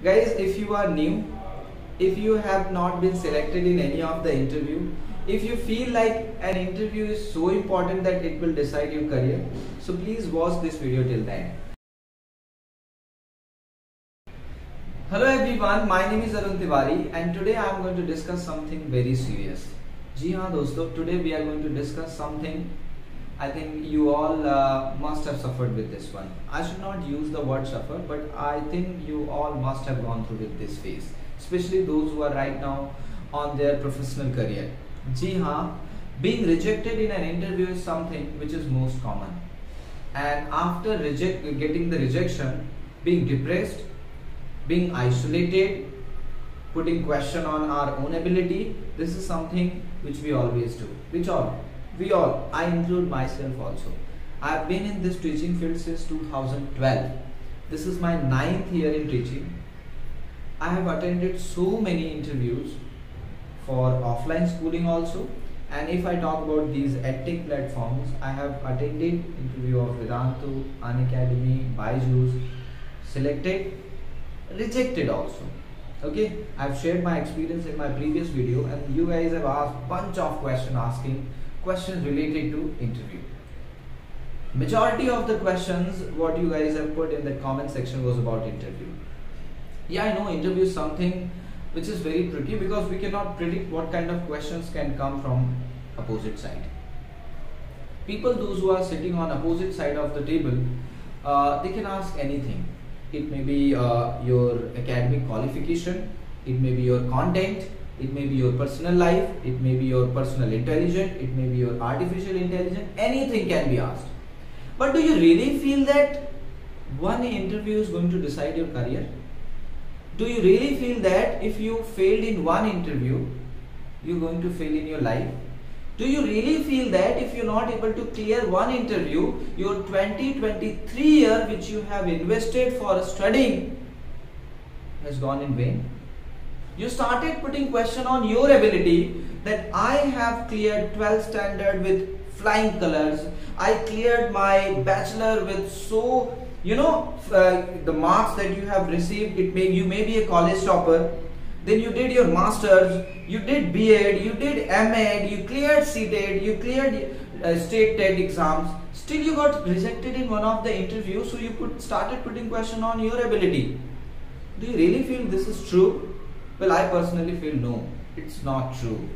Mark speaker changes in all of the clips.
Speaker 1: Guys, if you are new, if you have not been selected in any of the interview, if you feel like an interview is so important that it will decide your career, so please watch this video till the end. Hello everyone, my name is Arun Tiwari and today I am going to discuss something very serious. जी हाँ दोस्तों, today we are going to discuss something I think you all must have suffered with this one. I should not use the word suffer, but I think you all must have gone through with this phase, especially those who are right now on their professional career. जी हाँ, being rejected in an interview is something which is most common, and after getting the rejection, being depressed, being isolated, putting question on our own ability, this is something which we always do. We all, I include myself also. I have been in this teaching field since 2012. This is my 9th year in teaching. I have attended so many interviews for offline schooling also. And if I talk about these edtech platforms, I have attended interview of Vedantu, Unacademy, Byju's, selected, rejected also. Okay, I've shared my experience in my previous video and you guys have asked bunch of questions related to interview. Majority of the questions what you guys have put in the comment section was about interview. Yeah, I know interview is something which is very tricky because we cannot predict what kind of questions can come from opposite side. People, those who are sitting on opposite side of the table, they can ask anything. It may be your academic qualification, it may be your content, it may be your personal life, it may be your personal intelligence, it may be your artificial intelligence, anything can be asked. But do you really feel that one interview is going to decide your career? Do you really feel that if you failed in one interview, you're going to fail in your life? Do you really feel that if you're not able to clear one interview, your 2023 year which you have invested for studying has gone in vain? You started putting question on your ability that I have cleared 12th standard with flying colors. I cleared my bachelor with the marks that you have received. You may be a college topper. Then you did your masters, you did B.Ed, you did M.Ed, you cleared C.Ted, you cleared state TET exams. Still you got rejected in one of the interviews, so you started putting question on your ability. Do you really feel this is true? Well, I personally feel no, it's not true.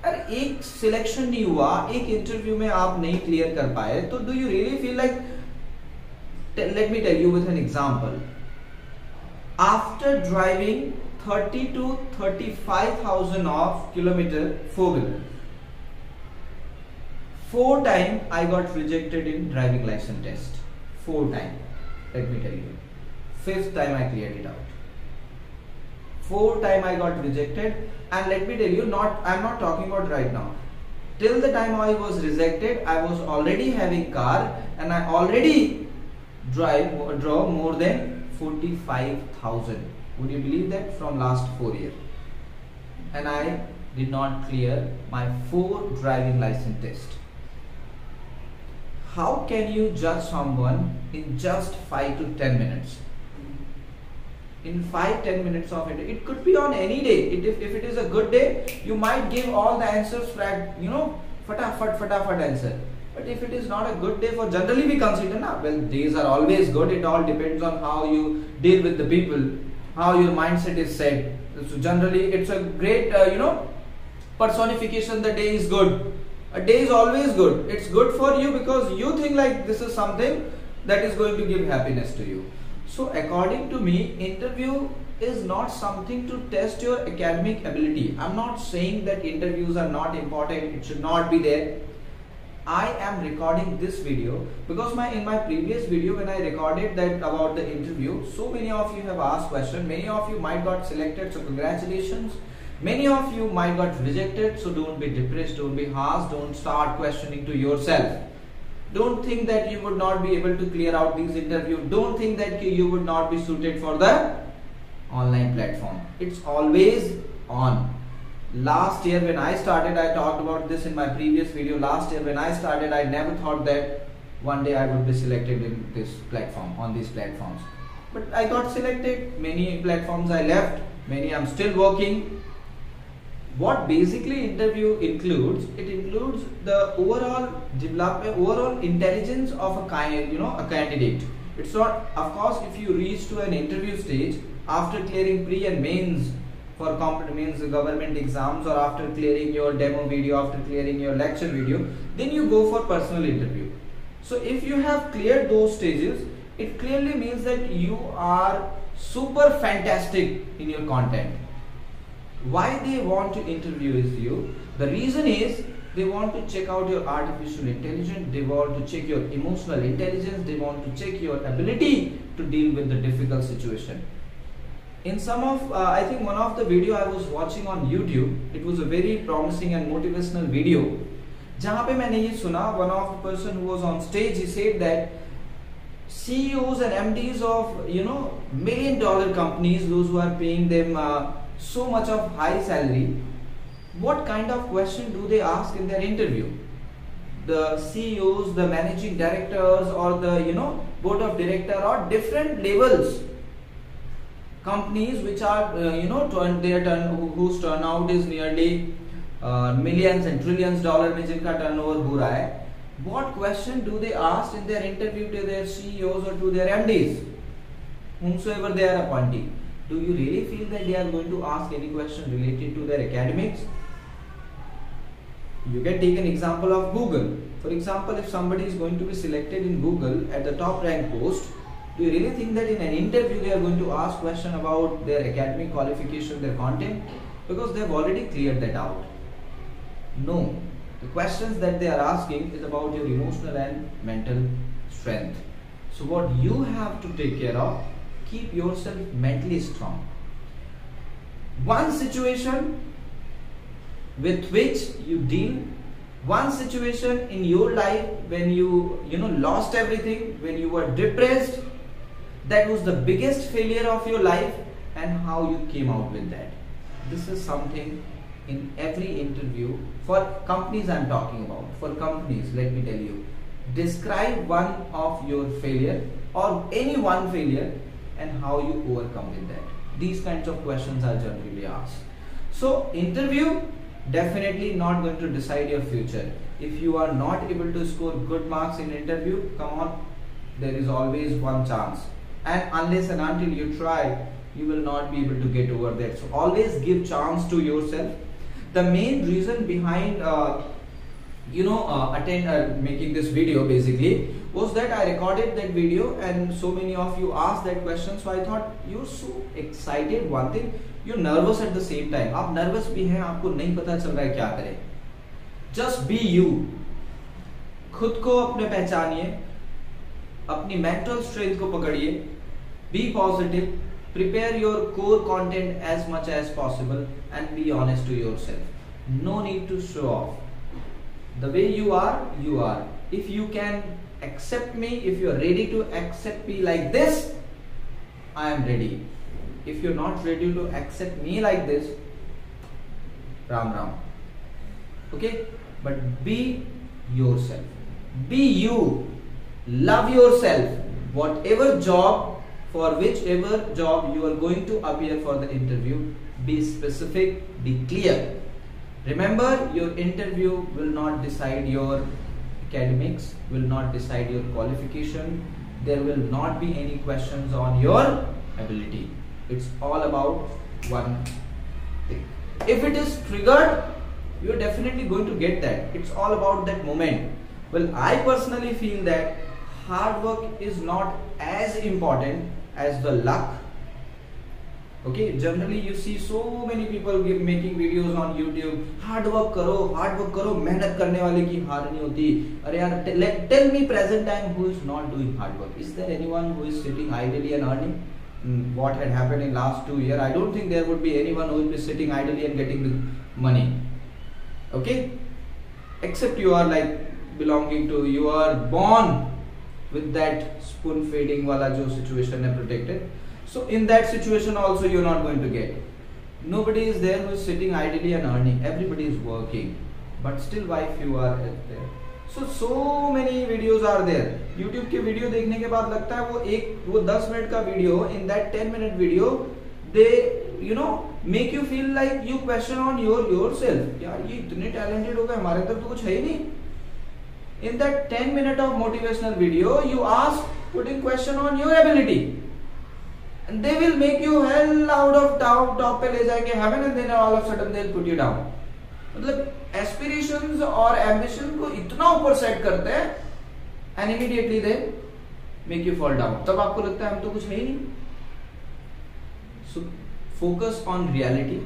Speaker 1: अरे एक selection नहीं हुआ, एक interview में आप नहीं clear कर पाए, तो do you really feel like, let me tell you with an example. After driving 30 to 35,000 of kilometer four-wheeler, 4 times I got rejected in driving license test. 4 times, let me tell you. 5th time I cleared it out. 4 times I got rejected, and let me tell you, I'm not talking about right now. Till the time I was rejected, I was already having car and I already draw more than 45,000. Would you believe that? From last 4 years, and I did not clear my 4 driving license test. How can you judge someone in just 5 to 10 minutes? In 5-10 minutes of it, it could be on any day. If it is a good day, you might give all the answers, fatafat answer. But if it is not a good day, for generally we consider, well, days are always good. It all depends on how you deal with the people, how your mindset is set. So generally, it's a great, personification. The day is good. A day is always good. It's good for you because you think like this is something that is going to give happiness to you. So according to me, interview is not something to test your academic ability. I'm not saying that interviews are not important. It should not be there. I am recording this video because in my previous video when I recorded that about the interview, so many of you have asked questions. Many of you might got selected, so congratulations. Many of you might got rejected, so don't be depressed, don't be harsh, don't start questioning to yourself. Don't think that you would not be able to clear out these interviews. Don't think that you would not be suited for the online platform. It's always on. Last year when I started, I talked about this in my previous video. Last year when I started, I never thought that one day I would be selected in this platform, on these platforms. but I got selected. Many platforms I left, many I'm still working. What basically interview includes, it includes the overall development, overall intelligence of a candidate. It's not, of course, if you reach to an interview stage after clearing pre and mains for means government exams, or after clearing your demo video, after clearing your lecture video, then you go for personal interview. So if you have cleared those stages, it clearly means that you are super fantastic in your content. Why they want to interview you? The reason is they want to check out your artificial intelligence, they want to check your emotional intelligence, they want to check your ability to deal with the difficult situation. In some of, I think one of the video I was watching on YouTube, it was a very promising and motivational video. जहाँ पे मैंने ये सुना, one of the person who was on stage, he said that CEOs and MDs of $1 million companies, those who are paying them so much of high salary, what kind of question do they ask in their interview? The CEOs, the managing directors, or the board of director, or different levels companies which are whose turnout is nearly millions and trillions dollar में जिनका turnover हो रहा है, what question do they ask in their interview to their CEOs or to their MDs, whomsoever they are appointing? Do you really feel that they are going to ask any question related to their academics? You can take an example of Google. For example, if somebody is going to be selected in Google at the top rank post, do you really think that in an interview they are going to ask question about their academic qualification, their content? Because they have already cleared that out. No. The questions that they are asking is about your emotional and mental strength. So what you have to take care of, keep yourself mentally strong. One situation with which you deal, one situation in your life when you lost everything, when you were depressed, that was the biggest failure of your life, and how you came out with that. This is something in every interview. For companies I'm talking about, for companies, let me tell you, describe one of your failure or any one failure and how you overcome with that. These kinds of questions are generally asked. So interview definitely not going to decide your future. If you are not able to score good marks in interview, come on, there is always one chance, and unless and until you try, you will not be able to get over that. So always give chance to yourself. The main reason behind making this video basically was that I recorded that video and so many of you asked that question, so I thought you're so excited, one thing, you're nervous at the same time. आप nervous भी हैं, आपको नहीं पता चल रहा है क्या करें. Just be you. खुद को अपने पहचानिए, अपनी mental strength को पकड़िए, be positive, prepare your core content as much as possible and be honest to yourself. No need to show off. The way you are, you are. If you can accept me, if you are ready to accept me like this, I am ready. If you're not ready to accept me like this, Ram Ram. Okay? But be yourself. Be you. Love yourself. Whatever job, for whichever job you are going to appear for the interview, be specific, be clear. Remember, your interview will not decide your academics, will not decide your qualification. There will not be any questions on your ability. It's all about one thing. If it is triggered, you are definitely going to get that. It's all about that moment. Well, I personally feel that hard work is not as important as the luck. Okay, generally you see so many people making videos on YouTube. Hard work karo, मेहनत करने वाले की हार नहीं होती. अरे यार, tell me present time who is not doing hard work. Is there anyone who is sitting idly and earning? What had happened in last 2 years? I don't think there would be anyone who will be sitting idly and getting the money. Okay, except you are like belonging to, you are born with that spoon feeding wala jo situation hai protected. So in that situation also you are not going to get. Nobody is there who is sitting idly and earning. Everybody is working, but still why few are there. so many videos are there. YouTube के video देखने के बाद लगता है वो 10 minute का video, in that 10 minute video they make you feel like you question on yourself. यार ये इतने talented हो गए, हमारे अंदर तो कुछ है ही नहीं. In that 10 minute of motivational video, you ask putting question on your ability, and they will make you hell out of top पे ले जाएंगे heaven, and then all of a sudden they'll put you down. मतलब aspirations और ambition को इतना ऊपर set करते हैं and immediately they make you fall down. तब आपको लगता है हम तो कुछ है ही नहीं. So focus on reality.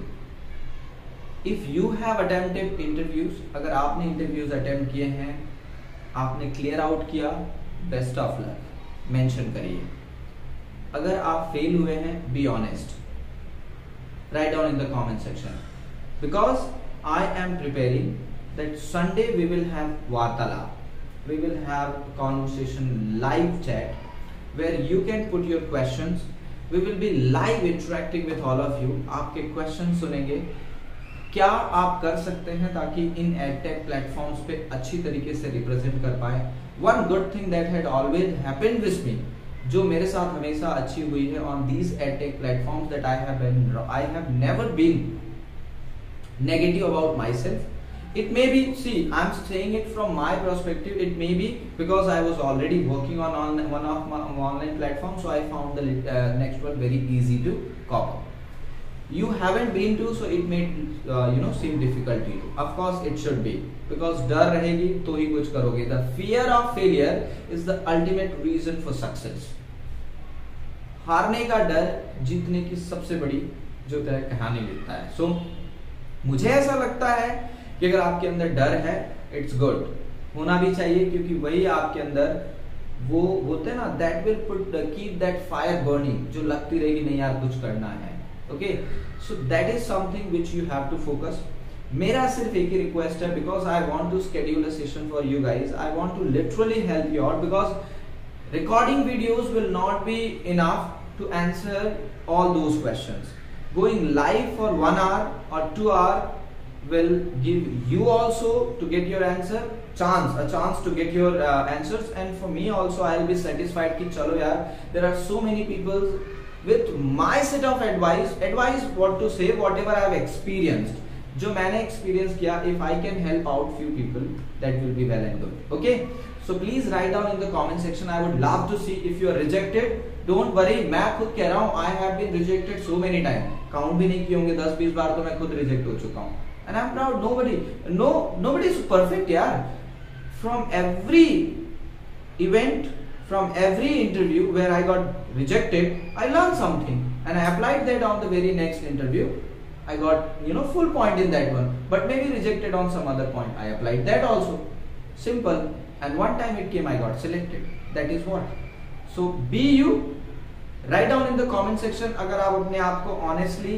Speaker 1: If you have attempted interviews, अगर आपने इंटरव्यूज अटेम्प्ट किए हैं, आपने क्लियर आउट किया, बेस्ट ऑफ लक, मेंशन करिए. अगर आप फेल हुए हैं, be honest, write down in the comment section. Because I am preparing that Sunday we will have Vartalap. We will have conversation live chat where you can put your questions. We will be live interacting with all of you. आपके questions सुनेंगे, क्या आप कर सकते हैं ताकि इन edtech platforms पे अच्छी तरीके से रिप्रेजेंट कर पाए. One good thing that had always happened with me, जो मेरे साथ हमेशा अच्छी हुई है on these edtech platforms, that I have never been negative about myself. It may be, see, I'm saying it from my perspective, it may be because I was already working on one of my online platforms, so I found the next one very easy to copy. You haven't been to, so it may seem difficult to you. Of course it should be, because डर रहेगी तो ही कुछ करोगे. The fear of failure is the ultimate reason for success. हारने का डर जीतने की सबसे बड़ी जो है कहानी लिखता है. So मुझे ऐसा लगता है कि अगर आपके अंदर डर है, इट्स गुड, होना भी चाहिए, क्योंकि वही आपके अंदर वो होते हैं ना, that will put keep that fire burning, जो लगती रहेगी नहीं यार कुछ करना है. Okay, so that is something which you have to focus. मेरा सिर्फ एक ही रिक्वेस्ट है, because I want to schedule a session for you guys. I want to literally help you out, because recording videos will not be enough to answer all those questions. Going live for 1 hour or 2 hours will give you also to get your answer, a chance to get your answers, and for me also I will be satisfied कि चलो यार, there are so many people with my set of advice what to say, whatever I have experienced, जो मैंने experience किया. If I can help out few people, that will be well and good. Okay, so please write down in the comment section. I would love to see if you are rejected. Don't worry, मैं खुद कह रहा हूँ, I have been rejected so many times. Count भी नहीं किए होंगे, 10-20 बार तो मैं खुद रिजेक्ट हो चुका हूँ. And I'm proud. Nobody is perfect यार. From every event, from every interview where I got rejected, I learned something and I applied that on the very next interview. I got full point in that one, but maybe rejected on some other point. I applied that also. Simple. And one time it came, I got selected. That is what. So be you. Write down in the comment section. अगर आप अपने आप को honestly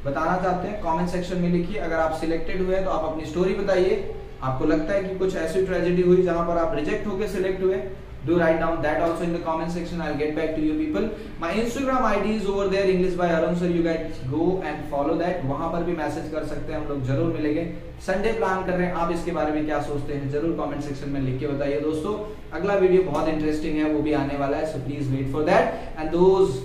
Speaker 1: बताना चाहते हैं, comment section में लिखिए. अगर आप सिलेक्टेड हुए हैं तो आप अपनी स्टोरी बताइए. आपको लगता है कि कुछ ऐसी ट्रेजेडी हुई जहां पर आप रिजेक्ट होकर सिलेक्ट हुए, do write down that also in the comment section. I'll get back to you people. My Instagram ID is over there, English by Arun sir. You guys go and follow that. वहां पर भी message कर सकते हैं, हम लोग जरूर मिलेंगे. संडे प्लान कर रहे हैं, आप इसके बारे में क्या सोचते हैं जरूर कमेंट सेक्शन में लिख के बताइए. दोस्तों अगला वीडियो बहुत इंटरेस्टिंग है, वो भी आने वाला है, so please wait for that. And those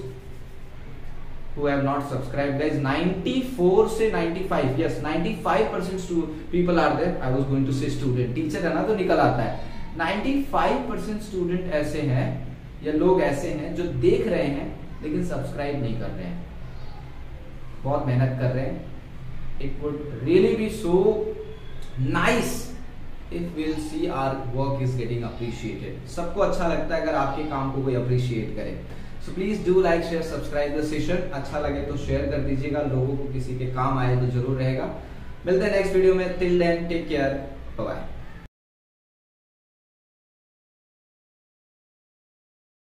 Speaker 1: who have not subscribed, guys, 94 से 95, yes 95% people are there. I was going to say student, teacher है ना तो निकल आता है. 95% स्टूडेंट ऐसे हैं या लोग ऐसे हैं जो देख रहे हैं लेकिन सब्सक्राइब नहीं कर रहे हैं. बहुत मेहनत कर रहे हैं. It would really be so nice if we will see our work is getting appreciated. सबको अच्छा लगता है अगर आपके काम को कोई अप्रिशिएट करे. So please do like share subscribe the session. अच्छा लगे तो शेयर कर दीजिएगा, लोगों को किसी के काम आए तो जरूर रहेगा. मिलते हैं नेक्स्ट वीडियो में. Till then take care, bye bye.